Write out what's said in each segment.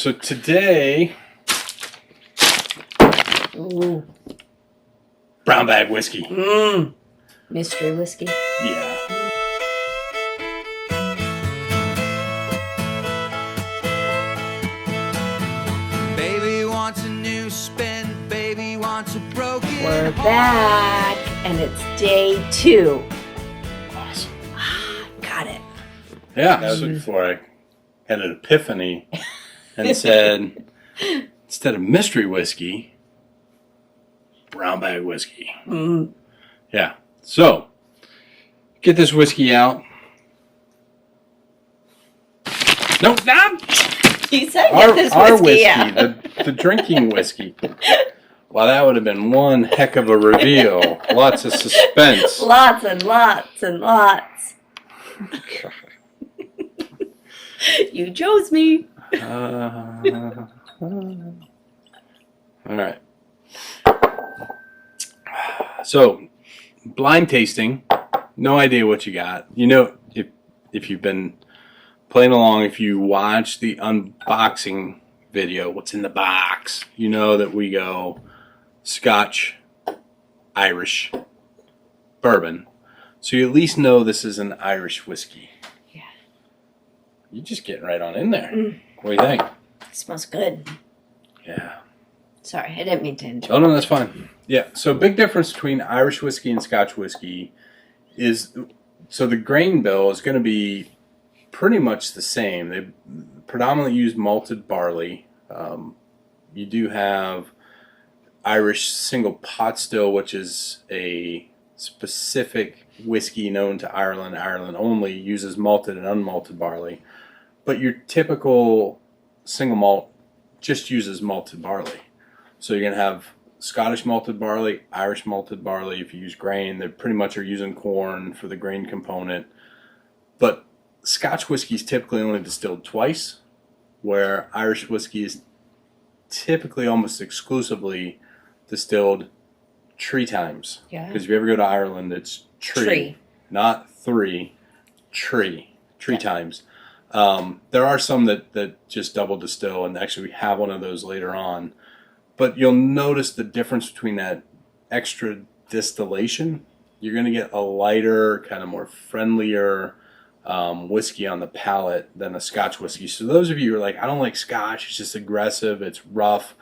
So today, Ooh. brown bag whiskey. Mystery whiskey. Yeah. Baby wants a new spin, baby wants a broken We're heart. back, and it's day 2. Awesome. Got it. Yeah. That was before I had an epiphany and said, instead of mystery whiskey, brown bag whiskey. Yeah. So, get this whiskey out. No, not You said our get this whiskey, whiskey out. the drinking whiskey. Well, that would have been one heck of a reveal. Lots of suspense. Lots and lots and lots. You chose me. All right. So, blind tasting. No idea what you got. You know, if you've been playing along, if you watch the unboxing video, what's in the box, you know that we go Scotch, Irish, bourbon. So you at least know this is an Irish whiskey. Yeah. You're just getting right on in there. What do you think? It smells good. Yeah. Sorry, I didn't mean to interrupt. Oh, no, that's fine. Yeah, so big difference between Irish whiskey and Scotch whiskey is, so the grain bill is going to be pretty much the same. They predominantly use malted barley. You do have Irish single pot still, which is a specific whiskey known to Ireland. Ireland only uses malted and unmalted barley. But your typical single malt just uses malted barley. So you're going to have Scottish malted barley, Irish malted barley. If you use grain, they pretty much are using corn for the grain component. But Scotch whiskey is typically only distilled twice, where Irish whiskey is typically almost exclusively distilled 3 times. Yeah. Because if you ever go to Ireland, it's tree. Not 3, tree. 3 times. There are some that just double distill, and actually we have one of those later on. But you'll notice the difference between that extra distillation. You're going to get a lighter, kind of more friendlier whiskey on the palate than a Scotch whiskey. So those of you who are like, I don't like Scotch, it's just aggressive, it's rough,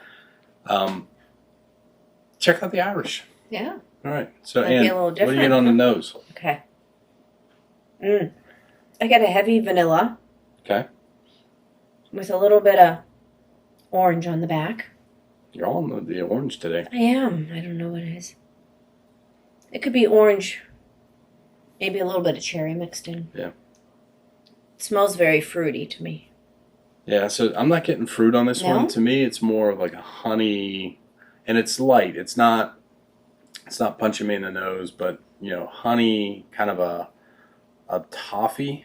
check out the Irish. Yeah. All right. So, Might be Ann, a little what do you get different. on the nose? Okay. I got a heavy vanilla Okay. with a little bit of orange on the back. You're all in the orange today. I am. I don't know what it is. It could be orange. Maybe a little bit of cherry mixed in. Yeah. It smells very fruity to me. Yeah, so I'm not getting fruit on this No? one. To me, it's more of like a honey, and it's light. It's not punching me in the nose, but you know, honey, kind of a toffee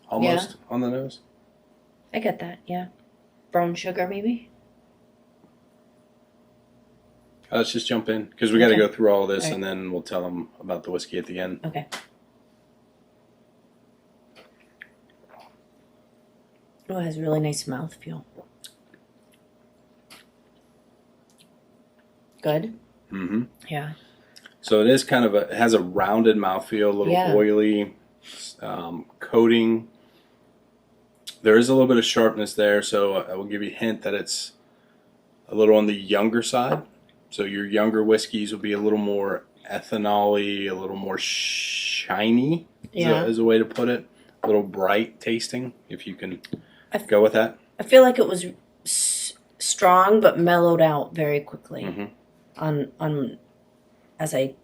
almost on the nose. I get that, yeah. Brown sugar, maybe? Let's just jump in because we got to Okay. go through all this, All right. and then we'll tell them about the whiskey at the end. Okay. Oh, it has a really nice mouthfeel. Good? Mm-hmm. Yeah. So it is kind of it has a rounded mouthfeel, a little Yeah. oily coating. There is a little bit of sharpness there, so I will give you a hint that it's a little on the younger side. So your younger whiskeys will be a little more ethanol-y, a little more shiny, Yeah. is a way to put it. A little bright tasting, if you can I- go with that. I feel like it was strong but mellowed out very quickly Mhm. on as I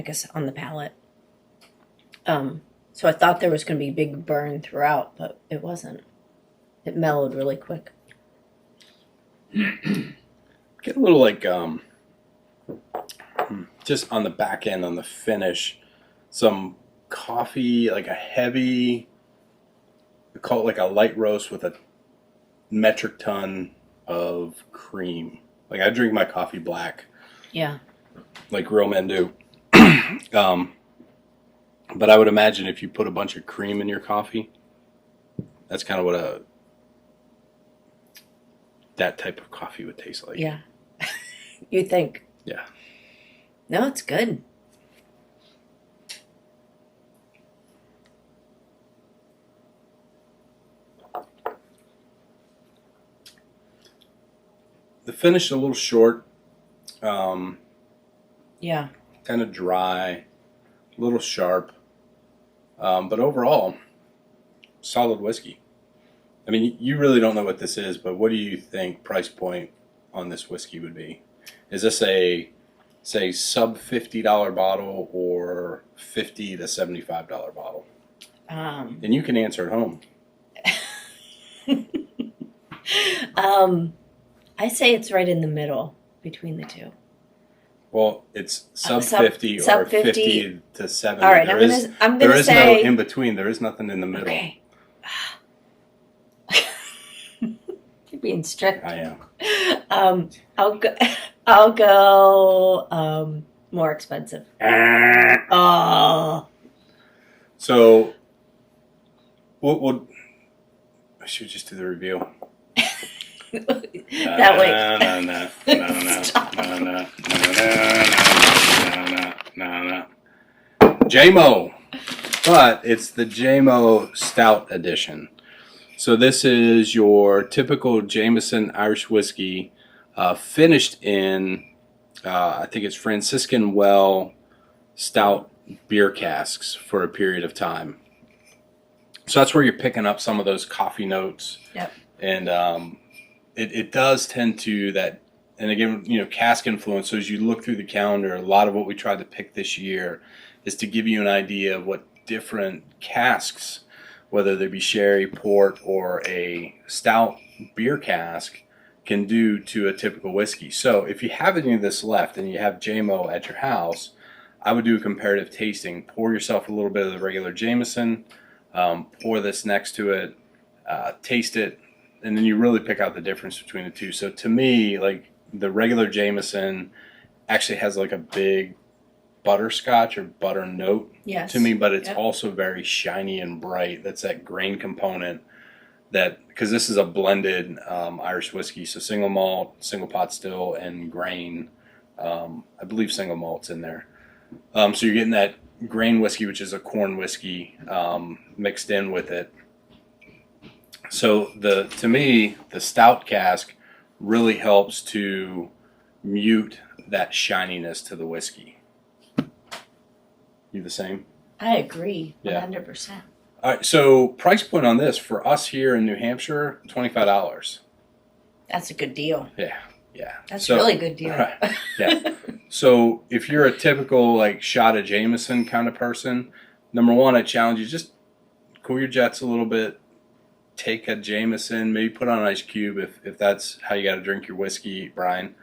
guess on the palate. So I thought there was going to be a big burn throughout, but it wasn't. It mellowed really quick. Get a little like just on the back end, on the finish, some coffee, like a heavy, we call it like a light roast with a metric ton of cream. Like I drink my coffee black, Yeah. like real men do. But I would imagine if you put a bunch of cream in your coffee, that's kind of what that type of coffee would taste like. Yeah. You think? Yeah. No, it's good. The finish is a little short. Yeah. Kind of dry, a little sharp. But overall, solid whiskey. I mean, you really don't know what this is, but what do you think price point on this whiskey would be? Is this a, say, sub $50 bottle or $50 to $75 bottle? And you can answer at home. I say it's right in the middle between the two. Well, it's sub sub- 50 sub or 50 to 70. All right, I'm gonna there say is no in between. There is nothing in the middle. Okay. You're being strict. I am. I'll go more expensive. Oh. So, we'll I should just do the review. That way. No. JMO. But it's the JMO Stout edition. So this is your typical Jameson Irish whiskey, finished in, I think it's Franciscan well stout beer casks for a period of time. So that's where you're picking up some of those coffee notes. Yep. And it does tend to that, and again, cask influence. So as you look through the calendar, a lot of what we tried to pick this year is to give you an idea of what different casks, whether they be sherry, port, or a stout beer cask, can do to a typical whiskey. So if you have any of this left and you have JMO at your house, I would do a comparative tasting. Pour yourself a little bit of the regular Jameson, pour this next to it, taste it, and then you really pick out the difference between the two. So to me, like, the regular Jameson actually has like a big butterscotch or butter note to me, but it's also very shiny and bright. That's that grain component that, because this is a blended Irish whiskey, so single malt, single pot still, and grain. I believe single malt's in there. So you're getting that grain whiskey, which is a corn whiskey, mixed in with it. So to me, the stout cask really helps to mute that shininess to the whiskey. You the same? I agree, 100%. All right, so price point on this for us here in New Hampshire, $25. That's a good deal. Yeah. That's a really good deal. Right, yeah. So if you're a typical like shot of Jameson kind of person, number one, I challenge you, just cool your jets a little bit. Take a Jameson, maybe put on an ice cube if that's how you got to drink your whiskey, Brian.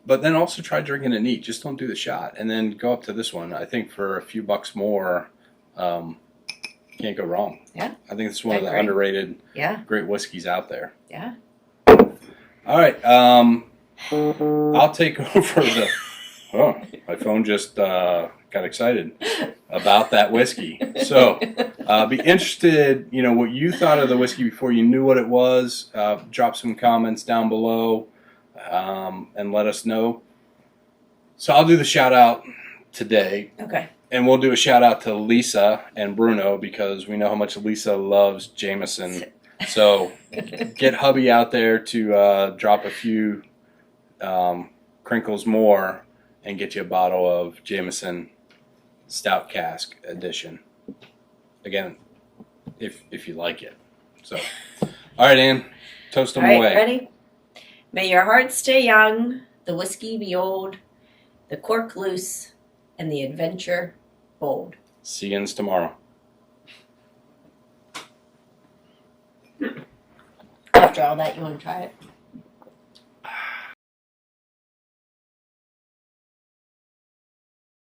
But then also try drinking it neat. Just don't do the shot. And then go up to this one. I think for a few bucks more, can't go wrong. Yeah. I think it's one of the underrated great whiskeys out there. Yeah. All right. I'll take over the... Oh, my phone just got excited about that whiskey. So be interested, what you thought of the whiskey before you knew what it was. Drop some comments down below. And let us know. So I'll do the shout out today. Okay. And we'll do a shout out to Lisa and Bruno because we know how much Lisa loves Jameson. So get hubby out there to drop a few crinkles more and get you a bottle of Jameson Stout Cask Edition. Again, if you like it. So, all right, Ann, toast them away. Ready? May your heart stay young, the whiskey be old, the cork loose, and the adventure bold. See you tomorrow. After all that, you want to try it?